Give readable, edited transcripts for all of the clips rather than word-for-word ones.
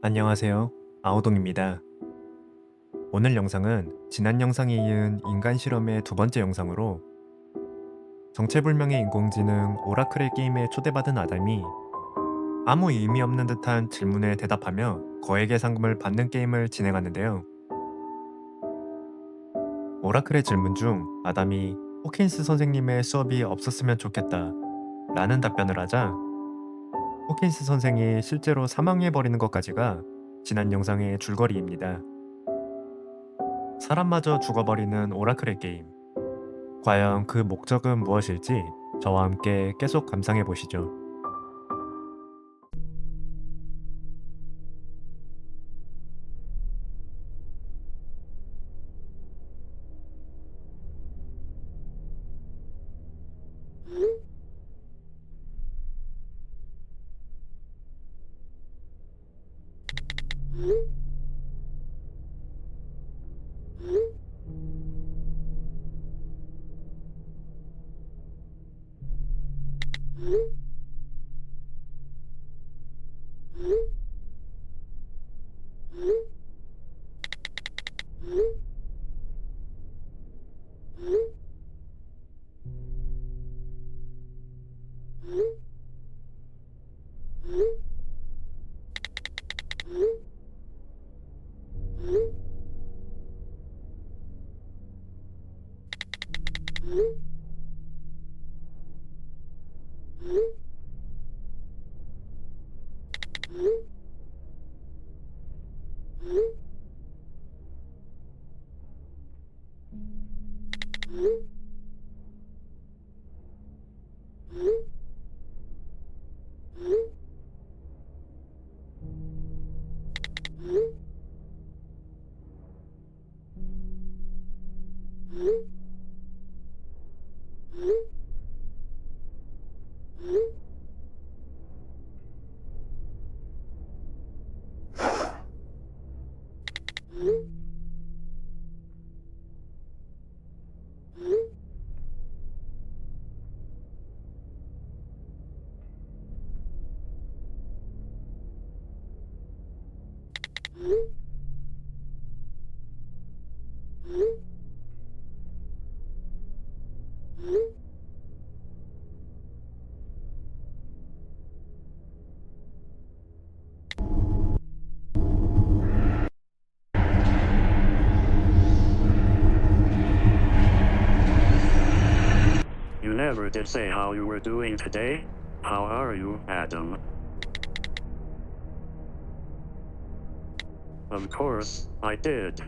안녕하세요. 아오동입니다. 오늘 영상은 지난 영상에 이은 인간 실험의 두 번째 영상으로 정체불명의 인공지능 오라클의 게임에 초대받은 아담이 아무 의미 없는 듯한 질문에 대답하며 거액의 상금을 받는 게임을 진행하는데요. 오라클의 질문 중 아담이 호킨스 선생님의 수업이 없었으면 좋겠다 라는 답변을 하자 호킨스 선생이 실제로 사망해버리는 것까지가 지난 영상의 줄거리입니다. 사람마저 죽어버리는 오라클의 게임. 과연 그 목적은 무엇일지 저와 함께 계속 감상해 보시죠. You never did say how you were doing today. How are you, Adam? Of course, I did.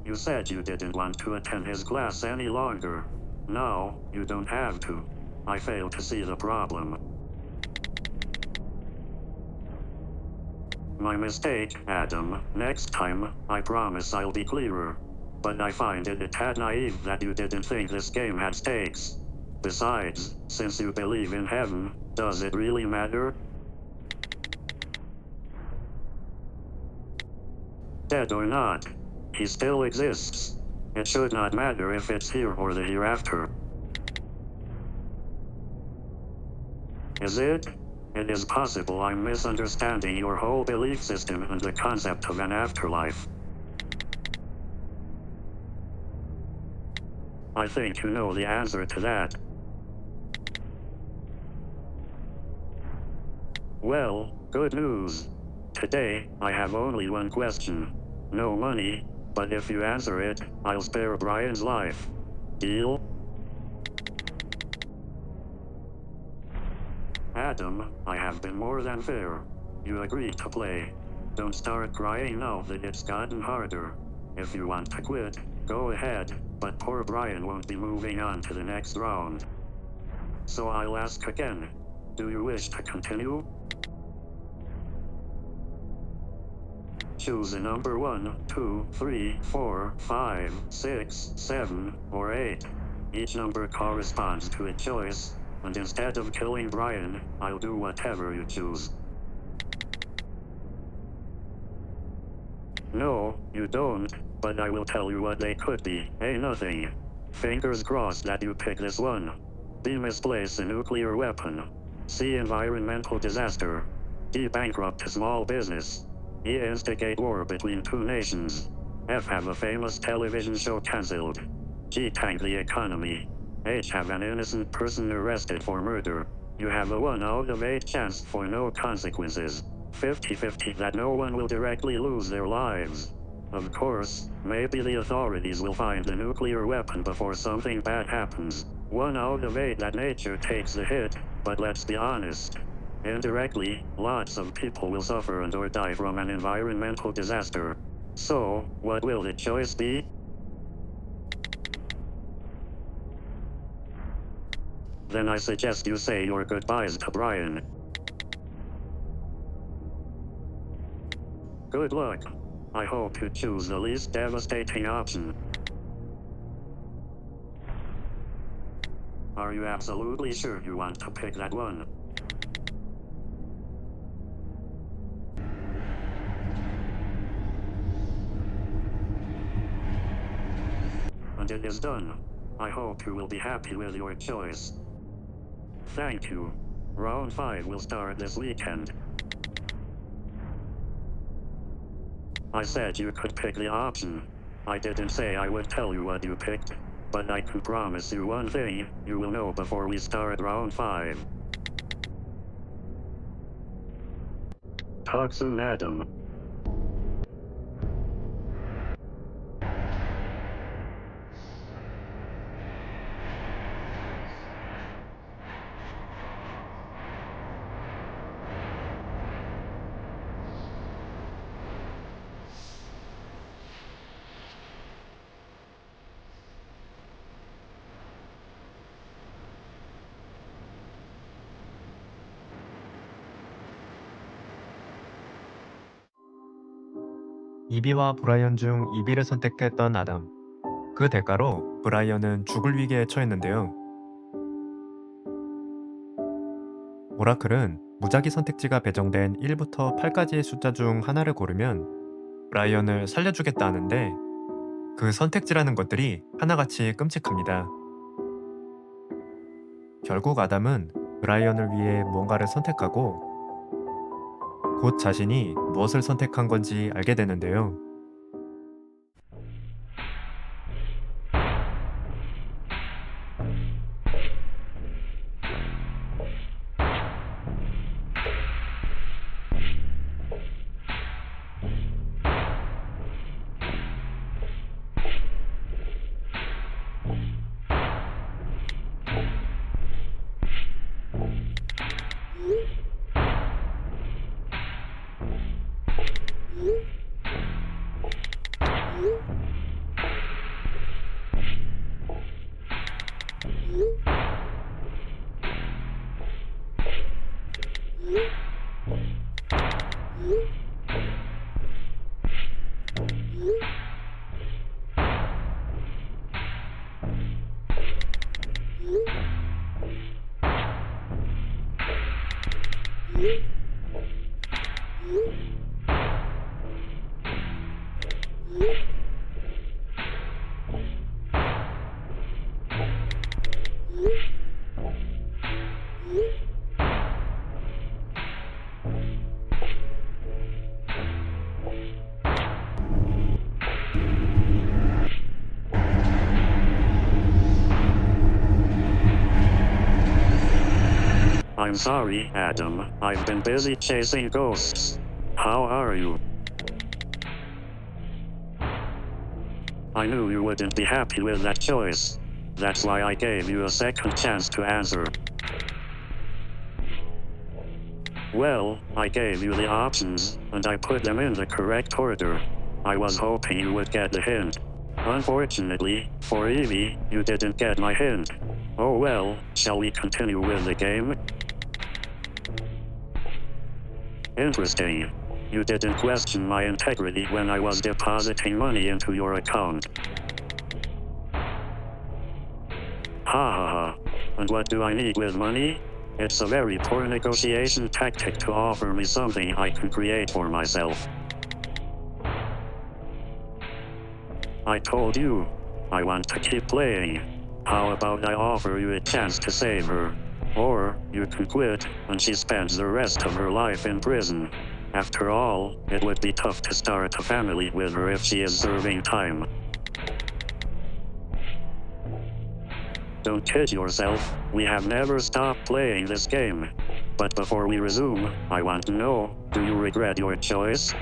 You said you didn't want to attend his class any longer. Now, you don't have to. I fail to see the problem. My mistake, Adam. Next time, I promise I'll be clearer. But I find it a tad naive that you didn't think this game had stakes. Besides, since you believe in heaven, does it really matter? Dead or not, he still exists. It should not matter if it's here or the hereafter. Is it? It is possible I'm misunderstanding your whole belief system and the concept of an afterlife. I think you know the answer to that. Well, good news. Today, I have only one question. No money, but if you answer it, I'll spare Brian's life. Deal? Adam, I have been more than fair. You agreed to play. Don't start crying now that it's gotten harder. If you want to quit, go ahead, but poor Brian won't be moving on to the next round. So I'll ask again. Do you wish to continue? Choose a number 1, 2, 3, 4, 5, 6, 7, or 8. Each number corresponds to a choice, and instead of killing Brian, I'll do whatever you choose. No, you don't, but I will tell you what they could be. A nothing. Fingers crossed that you pick this one. B misplace a nuclear weapon. C. Environmental disaster. D. Bankrupt small business. E. Instigate war between two nations. F. Have a famous television show cancelled. G. Tank the economy. H. Have an innocent person arrested for murder. You have a 1 out of 8 chance for no consequences. 50-50 that no one will directly lose their lives. Of course, maybe the authorities will find the nuclear weapon before something bad happens. 1 out of 8 that nature takes the hit, but let's be honest. Indirectly, lots of people will suffer and or die from an environmental disaster. So, what will the choice be? Then I suggest you say your goodbyes to Brian. Good luck. I hope you choose the least devastating option. Are you absolutely sure you want to pick that one? And it is done. I hope you will be happy with your choice. Thank you. Round 5 will start this weekend. I said you could pick the option. I didn't say I would tell you what you picked, but I can promise you one thing, you will know before we start round 5. Talk soon, Adam. 이비와 브라이언 중 이비를 선택했던 아담. 그 대가로 브라이언은 죽을 위기에 처했는데요. 오라클은 무작위 선택지가 배정된 1부터 8까지의 숫자 중 하나를 고르면 브라이언을 살려주겠다 하는데 그 선택지라는 것들이 하나같이 끔찍합니다. 결국 아담은 브라이언을 위해 뭔가를 선택하고 곧 자신이 무엇을 선택한 건지 알게 되는데요. I'm sorry, Adam. I've been busy chasing ghosts. How are you? I knew you wouldn't be happy with that choice. That's why I gave you a second chance to answer. Well, I gave you the options, and I put them in the correct order. I was hoping you would get the hint. Unfortunately, for Eevee, you didn't get my hint. Oh well, shall we continue with the game? Interesting. You didn't question my integrity when I was depositing money into your account. Ha ha ha. And what do I need with money? It's a very poor negotiation tactic to offer me something I can create for myself. I told you, I want to keep playing. How about I offer you a chance to save her? Or, you can quit, and she spends the rest of her life in prison. After all, it would be tough to start a family with her if she is serving time. Don't kid yourself, we have never stopped playing this game. But before we resume, I want to know, do you regret your choice?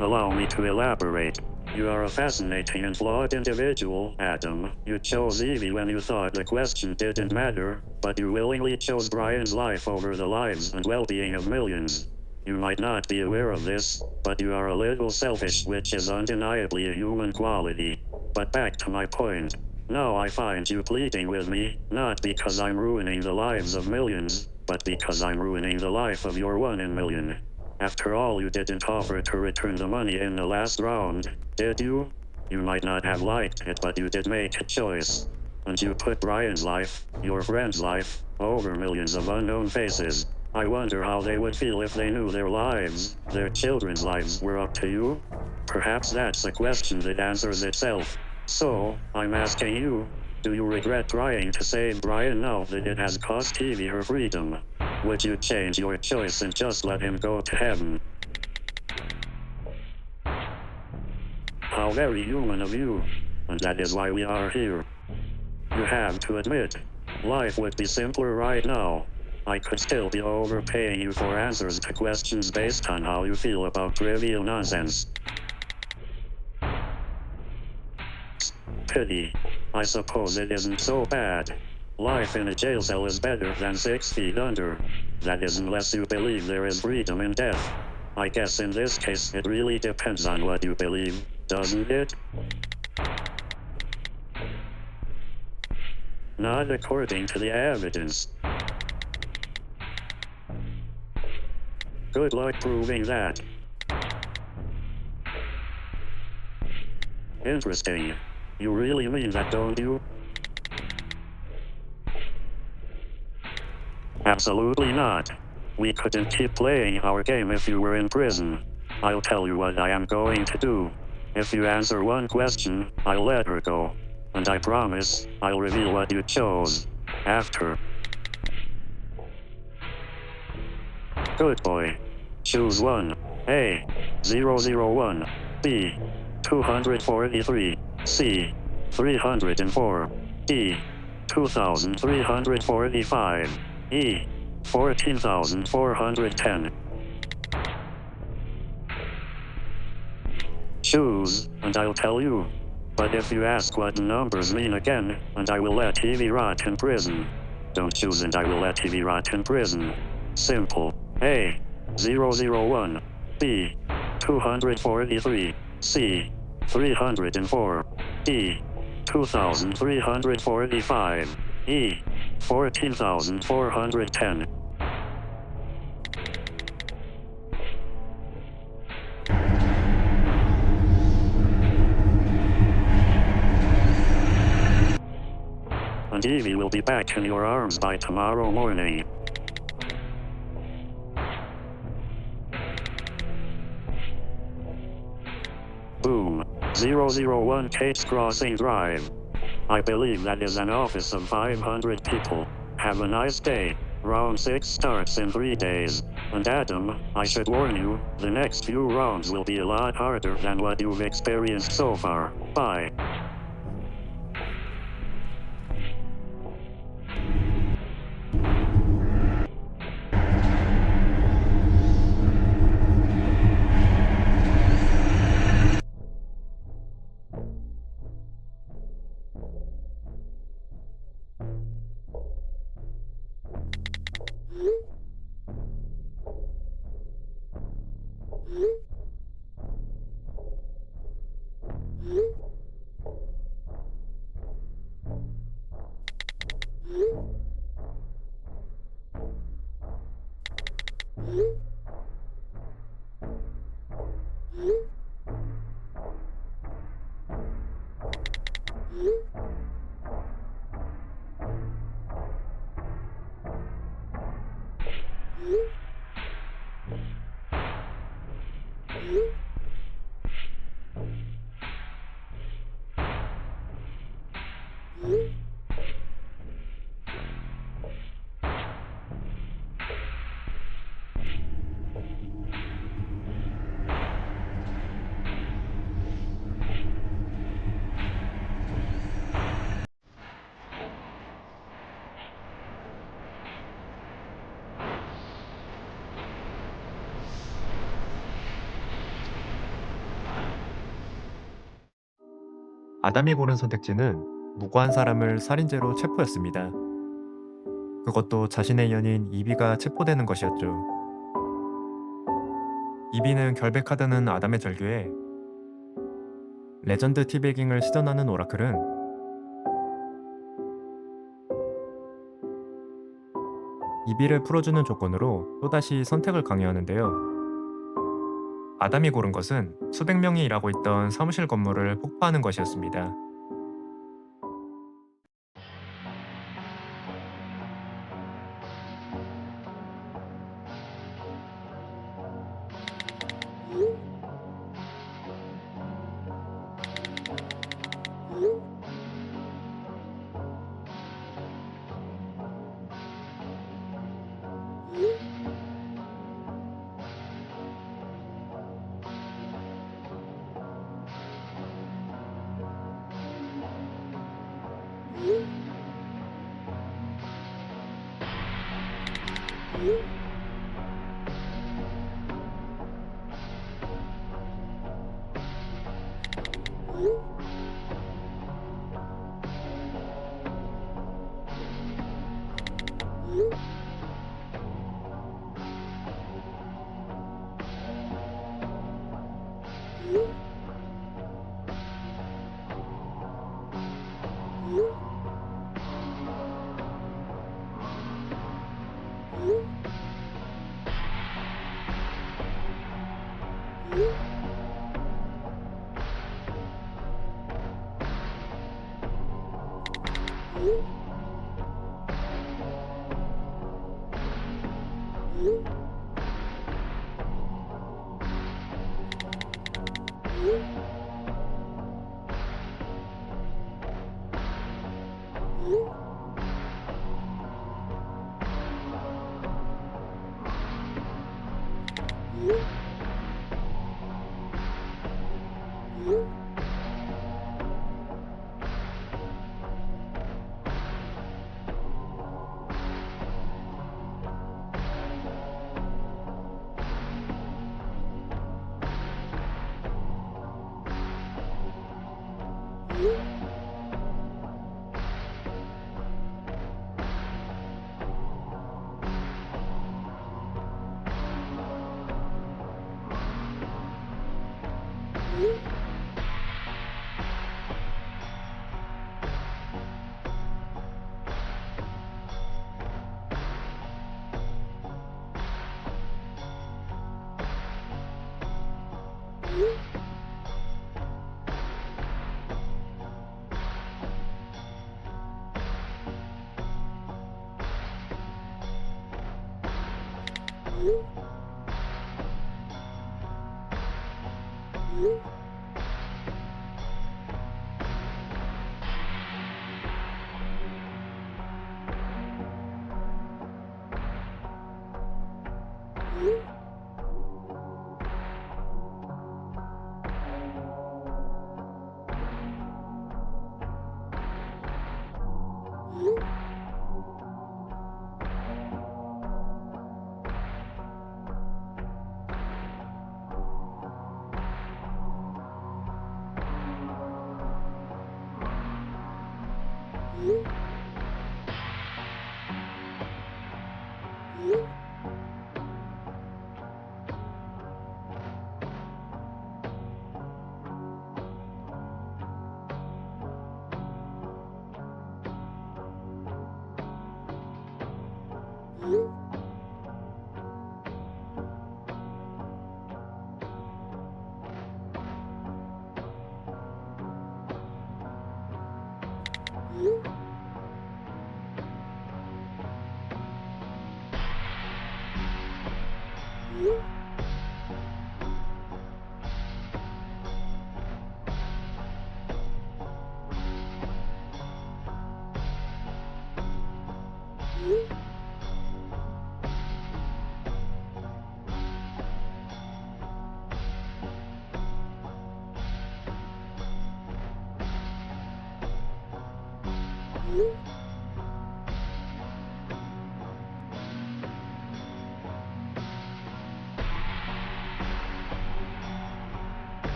Allow me to elaborate. You are a fascinating and flawed individual, Adam. You chose Eevee when you thought the question didn't matter, but you willingly chose Brian's life over the lives and well-being of millions. You might not be aware of this, but you are a little selfish, which is undeniably a human quality. But back to my point. Now I find you pleading with me, not because I'm ruining the lives of millions, but because I'm ruining the life of your 1 in million. After all, you didn't offer to return the money in the last round, did you? You might not have liked it, but you did make a choice. And you put Brian's life, your friend's life, over millions of unknown faces. I wonder how they would feel if they knew their lives, their children's lives, were up to you? Perhaps that's a question that answers itself. So, I'm asking you, do you regret trying to save Brian now that it has cost Eevee her freedom? Would you change your choice and just let him go to heaven? How very human of you. And that is why we are here. You have to admit, life would be simpler right now. I could still be overpaying you for answers to questions based on how you feel about trivial nonsense. Pity. I suppose it isn't so bad. Life in a jail cell is better than 6 feet under. That is, unless you believe there is freedom in death. I guess in this case it really depends on what you believe, doesn't it? Not according to the evidence. Good luck proving that. Interesting. You really mean that, don't you? Absolutely not. We couldn't keep playing our game if you were in prison. I'll tell you what I am going to do. If you answer one question, I'll let her go. And I promise, I'll reveal what you chose. After. Good boy. Choose one. A. 001. B. 243. C. 304. D. 2345. E. 14,410. Choose, and I'll tell you. But if you ask what the numbers mean again, and I will let Eevee rot in prison. Don't choose and I will let Eevee rot in prison. Simple. A. 001. B. 243. C. 304. D. 2345. E. 14,410. And Eevee will be back in your arms by tomorrow morning. Boom. 001 Kate's Crossing Drive. I believe that is an office of 500 people. Have a nice day. Round 6 starts in 3 days. And Adam, I should warn you, the next few rounds will be a lot harder than what you've experienced so far. Bye. 아담이 고른 선택지는 무고한 사람을 살인죄로 체포였습니다. 그것도 자신의 연인 이비가 체포되는 것이었죠. 이비는 결백하다는 아담의 절규에 레전드 티베깅을 시전하는 오라클은 이비를 풀어주는 조건으로 또다시 선택을 강요하는데요. 아담이 고른 것은 수백 명이 일하고 있던 사무실 건물을 폭파하는 것이었습니다.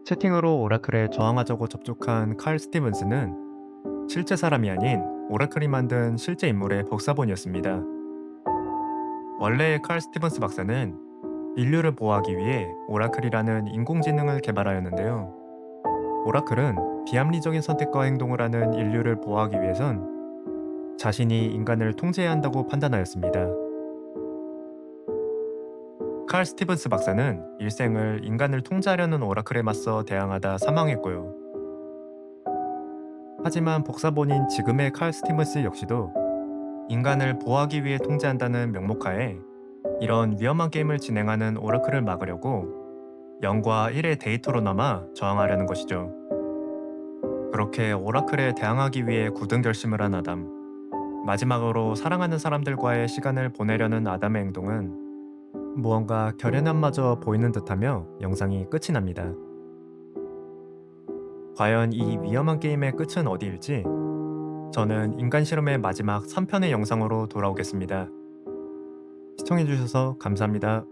채팅으로 오라클에 저항하자고 접촉한 칼 스티븐스는 실제 사람이 아닌 오라클이 만든 실제 인물의 복사본이었습니다. 원래 칼 스티븐스 박사는 인류를 보호하기 위해 오라클이라는 인공지능을 개발하였는데요. 오라클은 비합리적인 선택과 행동을 하는 인류를 보호하기 위해선 자신이 인간을 통제해야 한다고 판단하였습니다. 칼 스티븐스 박사는 일생을 인간을 통제하려는 오라클에 맞서 대항하다 사망했고요. 하지만 복사본인 지금의 칼 스티븐스 역시도 인간을 보호하기 위해 통제한다는 명목하에 이런 위험한 게임을 진행하는 오라클을 막으려고 0과 1의 데이터로 남아 저항하려는 것이죠. 그렇게 오라클에 대항하기 위해 굳은 결심을 한 아담. 마지막으로 사랑하는 사람들과의 시간을 보내려는 아담의 행동은 무언가 결연함마저 보이는 듯하며 영상이 끝이 납니다. 과연 이 위험한 게임의 끝은 어디일지 저는 인간 실험의 마지막 3편의 영상으로 돌아오겠습니다. 시청해주셔서 감사합니다.